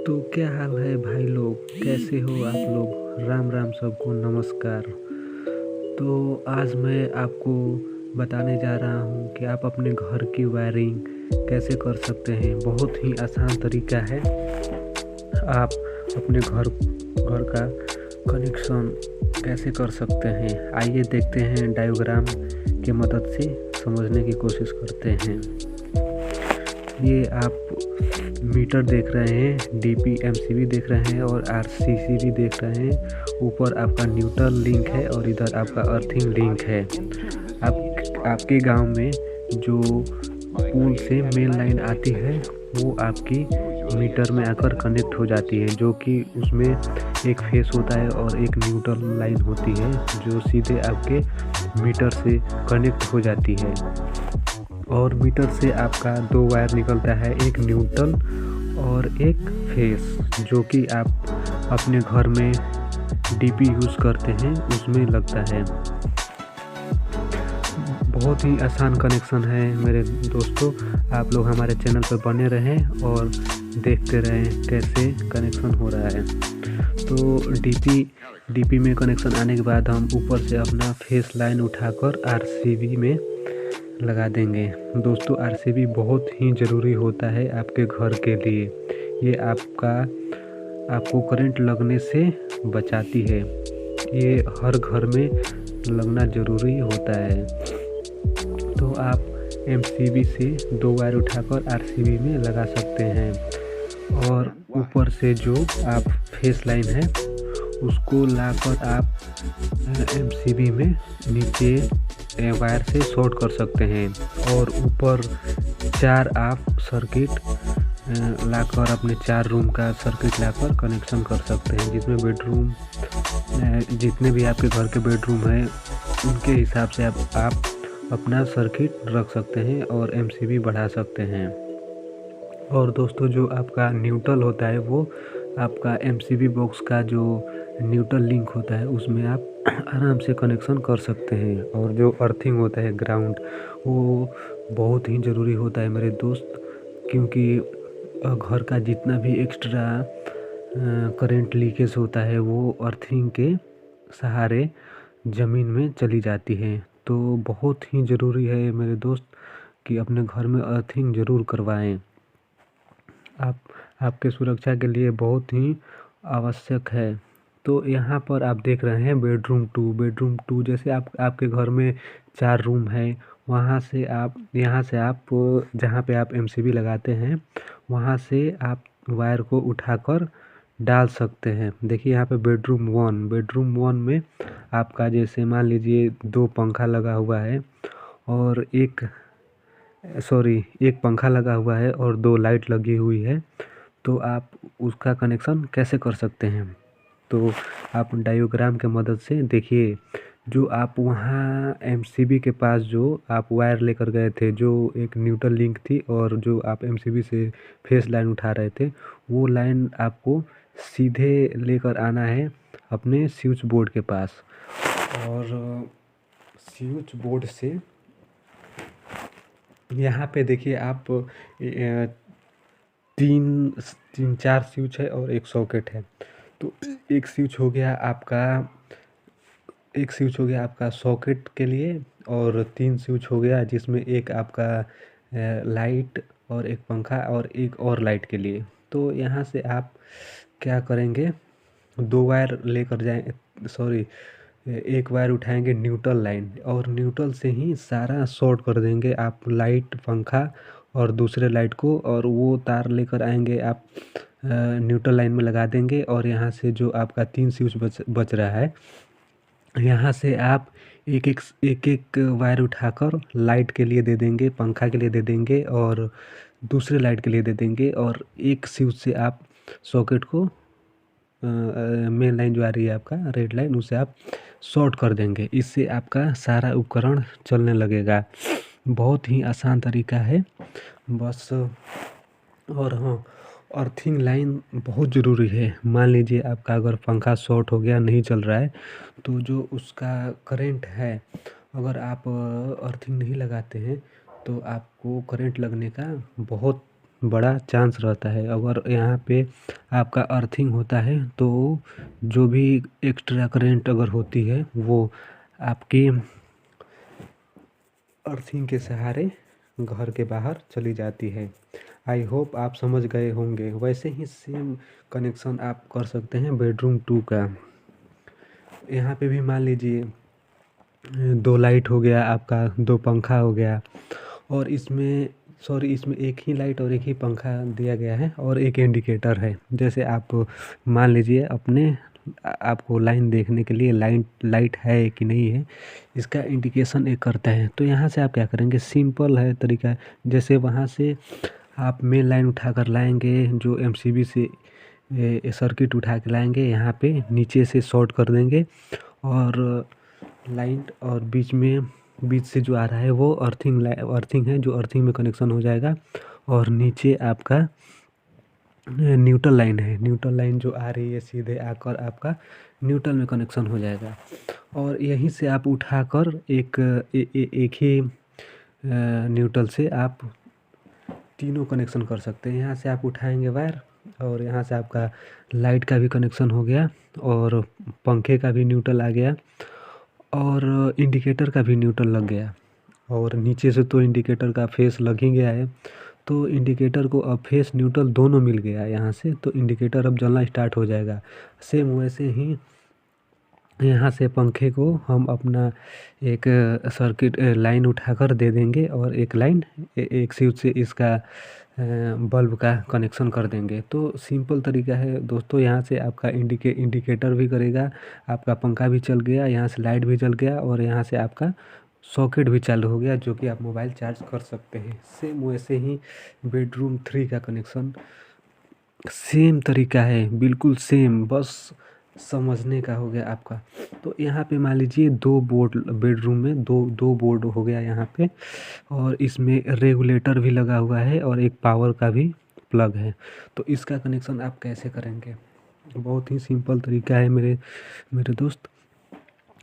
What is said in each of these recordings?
तो क्या हाल है भाई लोग, कैसे हो आप लोग? राम राम सबको, नमस्कार। तो आज मैं आपको बताने जा रहा हूँ कि आप अपने घर की वायरिंग कैसे कर सकते हैं। बहुत ही आसान तरीका है। आप अपने घर घर का कनेक्शन कैसे कर सकते हैं, आइए देखते हैं। डायग्राम की मदद से समझने की कोशिश करते हैं। ये आप मीटर देख रहे हैं, डीपी एमसीबी देख रहे हैं और आरसीसीबी देख रहे हैं। ऊपर आपका न्यूट्रल लिंक है और इधर आपका अर्थिंग लिंक है। आपके गांव में जो पुल से मेन लाइन आती है वो आपकी मीटर में आकर कनेक्ट हो जाती है, जो कि उसमें एक फेस होता है और एक न्यूट्रल लाइन होती है जो सीधे आपके मीटर से कनेक्ट हो जाती है। और मीटर से आपका दो वायर निकलता है, एक न्यूट्रल और एक फेस, जो कि आप अपने घर में डीपी यूज़ करते हैं उसमें लगता है। बहुत ही आसान कनेक्शन है मेरे दोस्तों। आप लोग हमारे चैनल पर बने रहें और देखते रहें कैसे कनेक्शन हो रहा है। तो डीपी में कनेक्शन आने के बाद हम ऊपर से अपना फेस लाइन उठाकर आरसीबी में लगा देंगे। दोस्तों, आरसीबी बहुत ही ज़रूरी होता है आपके घर के लिए। ये आपको करंट लगने से बचाती है। ये हर घर में लगना ज़रूरी होता है। तो आप एमसीबी से दो वायर उठाकर आरसीबी में लगा सकते हैं और ऊपर से जो आप फेस लाइन है उसको लाकर आप एमसीबी में नीचे वायर से शॉर्ट कर सकते हैं। और ऊपर 4 आप सर्किट लाकर अपने 4 रूम का सर्किट लाकर कनेक्शन कर सकते हैं, जिसमें बेडरूम जितने भी आपके घर के बेडरूम हैं उनके हिसाब से आप अपना सर्किट रख सकते हैं और एमसीबी बढ़ा सकते हैं। और दोस्तों, जो आपका न्यूट्रल होता है वो आपका एमसीबी बॉक्स का जो न्यूट्रल लिंक होता है उसमें आप आराम से कनेक्शन कर सकते हैं। और जो अर्थिंग होता है, ग्राउंड, वो बहुत ही ज़रूरी होता है मेरे दोस्त, क्योंकि घर का जितना भी एक्स्ट्रा करंट लीकेज होता है वो अर्थिंग के सहारे ज़मीन में चली जाती है। तो बहुत ही ज़रूरी है मेरे दोस्त कि अपने घर में अर्थिंग ज़रूर करवाएं। आपके सुरक्षा के लिए बहुत ही आवश्यक है। तो यहाँ पर आप देख रहे हैं बेडरूम टू जैसे आपके घर में 4 रूम है, यहाँ से आप जहाँ पे आप एमसीबी लगाते हैं वहाँ से आप वायर को उठाकर डाल सकते हैं। देखिए यहाँ पे बेडरूम वन में आपका, जैसे मान लीजिए 2 पंखा लगा हुआ है और एक पंखा लगा हुआ है और 2 लाइट लगी हुई है। तो आप उसका कनेक्शन कैसे कर सकते हैं? तो आप डायग्राम के मदद से देखिए, जो आप वहाँ एमसीबी के पास जो आप वायर लेकर गए थे, जो एक न्यूट्रल लिंक थी और जो आप एमसीबी से फेस लाइन उठा रहे थे, वो लाइन आपको सीधे लेकर आना है अपने स्विच बोर्ड के पास। और स्विच बोर्ड से यहाँ पे देखिए आप तीन चार स्विच है और एक सॉकेट है। तो एक स्विच हो गया आपका सॉकेट के लिए और 3 स्विच हो गया जिसमें एक आपका लाइट और एक पंखा और एक और लाइट के लिए। तो यहाँ से आप क्या करेंगे, 2 वायर लेकर एक वायर उठाएंगे न्यूट्रल लाइन और न्यूट्रल से ही सारा शॉर्ट कर देंगे आप लाइट, पंखा और दूसरे लाइट को, और वो तार लेकर आएंगे आप न्यूट्रल लाइन में लगा देंगे। और यहाँ से जो आपका 3 स्विच बच रहा है, यहाँ से आप एक वायर उठाकर लाइट के लिए दे देंगे, पंखा के लिए दे देंगे और दूसरे लाइट के लिए दे देंगे। और एक स्विच से आप सॉकेट को मेन लाइन जो आ रही है आपका रेड लाइन, उसे आप शॉर्ट कर देंगे। इससे आपका सारा उपकरण चलने लगेगा। बहुत ही आसान तरीका है बस। और हाँ, अर्थिंग लाइन बहुत ज़रूरी है। मान लीजिए आपका अगर पंखा शॉर्ट हो गया, नहीं चल रहा है, तो जो उसका करंट है, अगर आप अर्थिंग नहीं लगाते हैं तो आपको करंट लगने का बहुत बड़ा चांस रहता है। अगर यहाँ पे आपका अर्थिंग होता है तो जो भी एक्स्ट्रा करंट अगर होती है वो आपकी अर्थिंग के सहारे घर के बाहर चली जाती है। आई होप आप समझ गए होंगे। वैसे ही सेम कनेक्शन आप कर सकते हैं बेडरूम 2 का। यहाँ पे भी मान लीजिए 2 लाइट हो गया आपका, 2 पंखा हो गया और इसमें एक ही लाइट और एक ही पंखा दिया गया है और एक इंडिकेटर है। जैसे आप मान लीजिए आपको लाइन देखने के लिए लाइट है कि नहीं है इसका इंडिकेशन एक करता है। तो यहाँ से आप क्या करेंगे, सिंपल है तरीका। जैसे वहाँ से आप मेन लाइन उठा कर लाएंगे, जो एमसीबी से सर्किट उठा के लाएंगे, यहाँ पे नीचे से शॉर्ट कर देंगे और लाइन और बीच से जो आ रहा है वो अर्थिंग है, जो अर्थिंग में कनेक्शन हो जाएगा। और नीचे आपका न्यूट्रल लाइन है, न्यूट्रल लाइन जो आ रही है सीधे आकर आपका न्यूट्रल में कनेक्शन हो जाएगा। और यहीं से आप उठाकर एक ही न्यूट्रल से आप तीनों कनेक्शन कर सकते हैं। यहाँ से आप उठाएंगे वायर और यहाँ से आपका लाइट का भी कनेक्शन हो गया और पंखे का भी न्यूट्रल आ गया और इंडिकेटर का भी न्यूट्रल लग गया। और नीचे से तो इंडिकेटर का फेस लग ही गया है, तो इंडिकेटर को अब फेस न्यूट्रल दोनों मिल गया यहाँ से, तो इंडिकेटर अब जलना स्टार्ट हो जाएगा। सेम वैसे ही यहाँ से पंखे को हम अपना एक सर्किट लाइन उठाकर दे देंगे और एक लाइन एक स्विच से इसका बल्ब का कनेक्शन कर देंगे। तो सिंपल तरीका है दोस्तों। यहाँ से आपका इंडिकेटर भी करेगा, आपका पंखा भी चल गया, यहाँ से लाइट भी जल गया और यहाँ से आपका सॉकेट भी चालू हो गया, जो कि आप मोबाइल चार्ज कर सकते हैं। सेम वैसे ही बेडरूम 3 का कनेक्शन सेम तरीका है, बिल्कुल सेम, बस समझने का हो गया आपका। तो यहाँ पे मान लीजिए 2 बोर्ड बेडरूम में दो बोर्ड हो गया यहाँ पे और इसमें रेगुलेटर भी लगा हुआ है और एक पावर का भी प्लग है। तो इसका कनेक्शन आप कैसे करेंगे, बहुत ही सिंपल तरीका है मेरे दोस्त।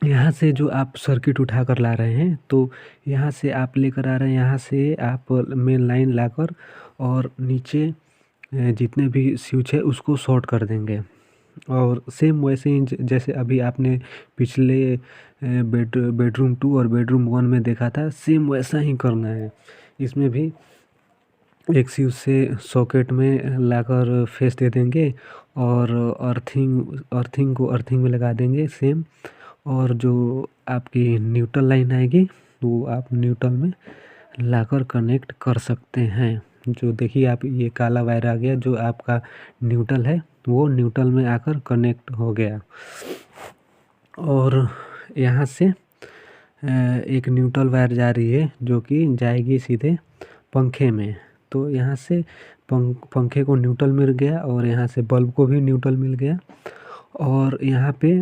यहाँ से जो आप सर्किट उठा कर ला रहे हैं, तो यहाँ से आप लेकर आ रहे हैं, यहाँ से आप मेन लाइन लाकर और नीचे जितने भी स्विच है उसको शॉर्ट कर देंगे। और सेम वैसे ही जैसे अभी आपने पिछले बेडरूम 2 और बेडरूम 1 में देखा था, सेम वैसा ही करना है। इसमें भी एक स्विच से सॉकेट में लाकर फेस दे देंगे और अर्थिंग को अर्थिंग में लगा देंगे सेम। और जो आपकी न्यूट्रल लाइन आएगी वो आप न्यूट्रल में लाकर कनेक्ट कर सकते हैं। जो देखिए आप ये काला वायर आ गया, जो आपका न्यूट्रल है वो न्यूट्रल में आकर कनेक्ट हो गया। और यहाँ से एक न्यूट्रल वायर जा रही है जो कि जाएगी सीधे पंखे में। तो यहाँ से पंखे को न्यूट्रल मिल गया और यहाँ से बल्ब को भी न्यूट्रल मिल गया। और यहाँ पे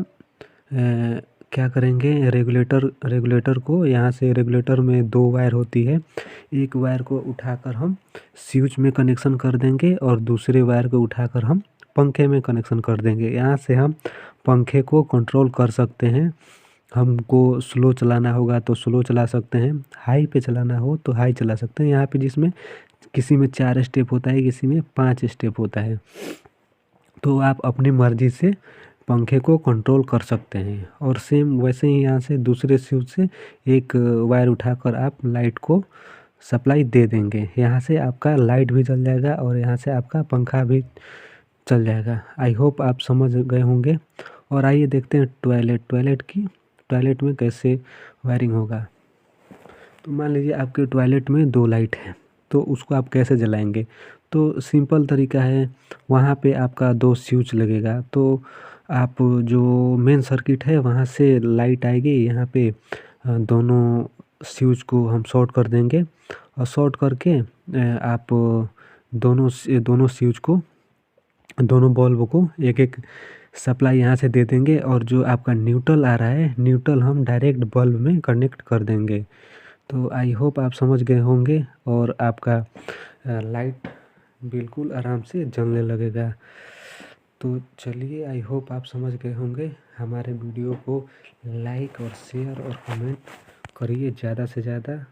क्या करेंगे, रेगुलेटर को, यहाँ से रेगुलेटर में 2 वायर होती है, एक वायर को उठाकर हम स्विच में कनेक्शन कर देंगे और दूसरे वायर को उठाकर हम पंखे में कनेक्शन कर देंगे। यहाँ से हम पंखे को कंट्रोल कर सकते हैं। हमको स्लो चलाना होगा तो स्लो चला सकते हैं, हाई पे चलाना हो तो हाई चला सकते हैं। यहाँ पे जिसमें किसी में 4 स्टेप होता है, किसी में 5 स्टेप होता है, तो आप अपनी मर्ज़ी से पंखे को कंट्रोल कर सकते हैं। और सेम वैसे ही यहाँ से दूसरे स्विच से एक वायर उठाकर आप लाइट को सप्लाई दे देंगे। यहाँ से आपका लाइट भी जल जाएगा और यहाँ से आपका पंखा भी चल जाएगा। आई होप आप समझ गए होंगे। और आइए देखते हैं टॉयलेट में कैसे वायरिंग होगा। तो मान लीजिए आपके टॉयलेट में 2 लाइट है, तो उसको आप कैसे जलाएंगे। तो सिंपल तरीका है, वहाँ पे आपका 2 स्विच लगेगा। तो आप जो मेन सर्किट है वहाँ से लाइट आएगी, यहाँ पे दोनों स्विच को हम शॉर्ट कर देंगे और शॉर्ट करके आप दोनों स्विच को, दोनों बल्ब को एक एक सप्लाई यहाँ से दे देंगे। और जो आपका न्यूट्रल आ रहा है, न्यूट्रल हम डायरेक्ट बल्ब में कनेक्ट कर देंगे। तो आई होप आप समझ गए होंगे और आपका लाइट बिल्कुल आराम से जलने लगेगा। तो चलिए, आई होप आप समझ गए होंगे। हमारे वीडियो को लाइक और शेयर और कमेंट करिए ज़्यादा से ज़्यादा।